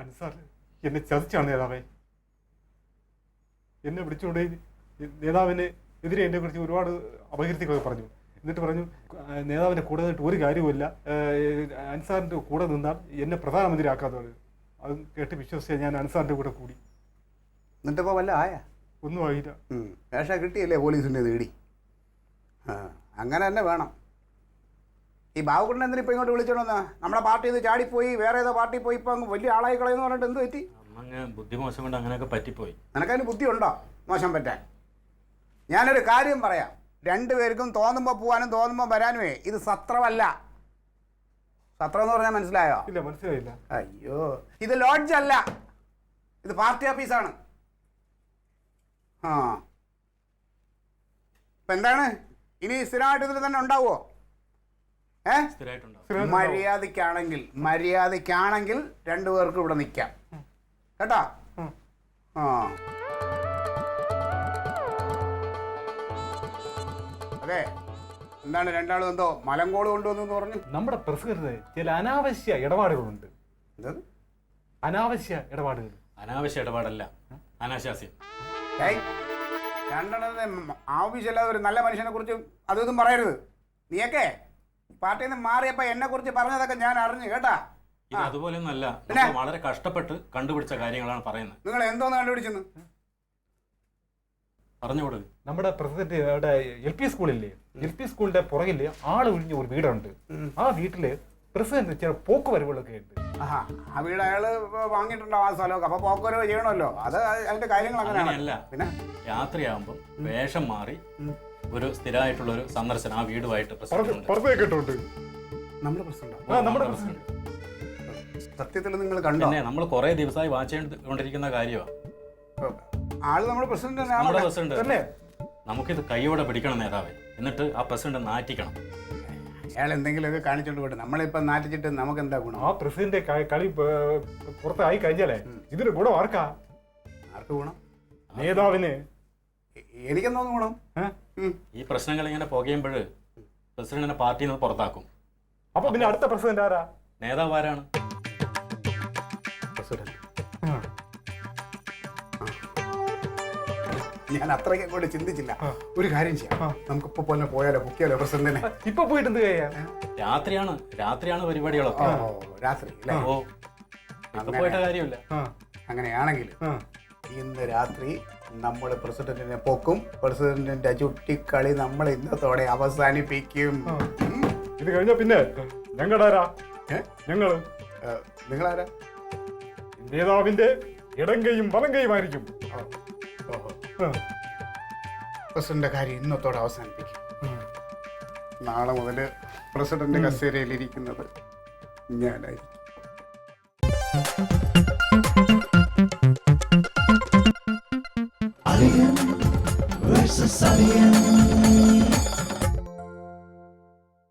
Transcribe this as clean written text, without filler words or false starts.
അൻസാർ എന്നെ ചതിച്ചാണ് നേതാവേ. എന്നെ വിളിച്ചുകൊണ്ട് നേതാവിന് എതിരെ എന്നെ കുറിച്ച് ഒരുപാട് അപകീർത്തികളൊക്കെ പറഞ്ഞു. എന്നിട്ട് പറഞ്ഞു നേതാവിൻ്റെ കൂടെ നിന്നിട്ട് ഒരു കാര്യവുമില്ല, അൻസാറിൻ്റെ കൂടെ നിന്നാൽ എന്നെ പ്രധാനമന്ത്രി ആക്കാത്തത്. അത് കേട്ട് വിശ്വസിച്ച ഞാൻ അൻസാറിൻ്റെ കൂടെ കൂടി. എന്നിട്ടിപ്പോൾ വല്ല ആയ ഒന്നും ആയില്ല. വേഷ കിട്ടിയല്ലേ പോലീസിൻ്റെ തേടി. അങ്ങനെ തന്നെ വേണം. ഈ ബാബുക്കുട്ടൻ എന്തിനാ ഇപ്പോൾ ഇങ്ങോട്ട് വിളിച്ചോണ്ടെന്നാ? നമ്മുടെ പാർട്ടിയിൽ നിന്ന് ചാടിപ്പോയി വേറെ ഏതോ പാർട്ടി പോയി ഇപ്പോൾ അങ്ങ് വലിയ ആളായി കളയെന്ന് പറഞ്ഞിട്ട് എന്ത് പറ്റി? ബുദ്ധി മോശം കൊണ്ട് അങ്ങനെയൊക്കെ പറ്റിപ്പോയി. നിനക്കതിന് ബുദ്ധി ഉണ്ടോ മോശം പറ്റാൻ? ഞാനൊരു കാര്യം പറയാം, രണ്ടുപേർക്കും തോന്നുമ്പോൾ പോകാനും തോന്നുമ്പോൾ വരാനുമേ ഇത് സത്രമല്ല. സത്രം എന്ന് പറഞ്ഞാൽ മനസ്സിലായോ? ഇല്ല, മനസ്സിലായില്ല. അയ്യോ, ഇത് ലോഡ്ജ് അല്ല, ഇത് പാർട്ടി ഓഫീസാണ്. ഇപ്പം എന്താണ് ഇനി സ്ഥിരമായിട്ട് ഇതിൽ തന്നെ ഉണ്ടാവുമോ? മര്യാദയ്ക്കാണെങ്കിൽ രണ്ടുപേർക്കും ഇവിടെ നിൽക്കാം കേട്ടോ. അതെ, എന്താണ് രണ്ടാളും എന്തോ മലങ്കോട് കൊണ്ടുവന്നു പറഞ്ഞു? നമ്മുടെ പ്രസിഡന്റ് ചില അനാവശ്യ ഇടപാടുകളുണ്ട്. അനാവശ്യ ഇടപാടുകൾ. അനാവശ്യ ഇടപാടല്ല, അനാശാസ്യം. രണ്ടെണ്ണം ആവശ്യമില്ലാതെ ഒരു നല്ല മനുഷ്യനെ കുറിച്ച് അതൊന്നും പറയരുത്. നീയൊക്കെ പാർട്ടിയിൽ നിന്ന് മാറിയപ്പോ എന്നെ കുറിച്ച് പറഞ്ഞതൊക്കെ ഞാൻ അറിഞ്ഞു കേട്ടാ. ഇത് അതുപോലെയൊന്നല്ല, വളരെ കഷ്ടപ്പെട്ട് കണ്ടുപിടിച്ച കാര്യങ്ങളാണ് പറയുന്നത്. നിങ്ങൾ എന്തോന്ന് കണ്ടുപിടിച്ചെന്ന് പറഞ്ഞുകൊടു. നമ്മുടെ പ്രസിഡന്റ് LP സ്കൂളില്ലേ, LP സ്കൂളിന്റെ പുറകില് ആള് ഒഴിഞ്ഞ ഒരു വീടുണ്ട്. ആ വീട്ടില് പ്രസിഡന്റ് ചില പോക്കുവരവുകളൊക്കെ ഉണ്ട്. ആ വീട് അയാള് വാങ്ങിയിട്ടുണ്ടാവും ആ സ്ഥലമൊക്കെ. അപ്പൊ പോക്കുവരവ് ചെയ്യണമല്ലോ, അത് അതിന്റെ കാര്യങ്ങൾ അങ്ങനെയല്ല. പിന്നെ രാത്രിയാകുമ്പോൾ വേഷം മാറി ഒരു സ്ഥിരമായിട്ടുള്ള ഒരു സന്ദർശനം ആ വീടുമായിട്ട് സത്യത്തിൽ നിങ്ങൾ കണ്ടോ? നമ്മൾ കുറെ ദിവസമായി വാച്ച് ചെയ്തുകൊണ്ടിരിക്കുന്ന കാര്യമാണ്. ആള് നമ്മുടെ പ്രസിഡന്റ്. നമുക്കിത് കൈയോടെ പിടിക്കണം നേതാവേ, എന്നിട്ട് ആ പ്രസിഡന്റ് നാറ്റിക്കണം. അയാൾ എന്തെങ്കിലുമൊക്കെ കാണിച്ചോണ്ട് പോട്ടെ, നമ്മളിപ്പം നാറ്റിച്ചിട്ട് നമുക്ക് എന്താ ഗുണം? ആ പ്രസിഡന്റ് കളി പുറത്തായി കഴിഞ്ഞാലേ ഇതിന് ഗുണം ആർക്കാ? ആർക്ക് ഗുണം? നേതാവിന്. എനിക്കെന്തോ ഗുണം? ഈ പ്രശ്നങ്ങൾ ഇങ്ങനെ പുകയുമ്പോൾ പ്രസിഡന്റിനെ പാർട്ടിയിൽ നിന്ന് പുറത്താക്കും. അപ്പൊ പിന്നെ അടുത്ത പ്രസിഡന്റ് ആരാ? നേതാവ് ആരാണ്? പ്രസിഡന്റ്. ഞാൻ അത്രയ്ക്ക് അങ്ങോട്ട് ചിന്തിച്ചില്ല. ഒരു കാര്യം ചെയ്യാം, നമുക്കിപ്പോ പോലെ പോയാലോ, ബുക്കിയാലോ പ്രസിഡന്റിനെ? ഇപ്പൊ പോയിട്ട് എന്ത് ചെയ്യാം? രാത്രിയാണ് പരിപാടികളൊക്കെ. രാത്രി പോയിട്ട് കാര്യമില്ല. അങ്ങനെയാണെങ്കിൽ ഇന്ന് രാത്രി നമ്മൾ പ്രസിഡന്റിനെ പൊക്കും. പ്രസിഡന്റിന്റെ ചുട്ടിക്കളി നമ്മൾ ഇന്നത്തോടെ അവസാനിപ്പിക്കും. ഇത് കഴിഞ്ഞ പിന്നെ ഞങ്ങളാരാ? നിങ്ങളാരാ? നേതാവിന്റെ ഇടങ്കയും വലങ്കയുമായിരിക്കും. പ്രസിഡന്റിന്റെ കാര്യം ഇന്നത്തോടെ അവസാനിപ്പിക്കും. നാളെ മുതൽ പ്രസിഡന്റ് കസേരയിലിരിക്കുന്നത് ഞാനായിരിക്കും.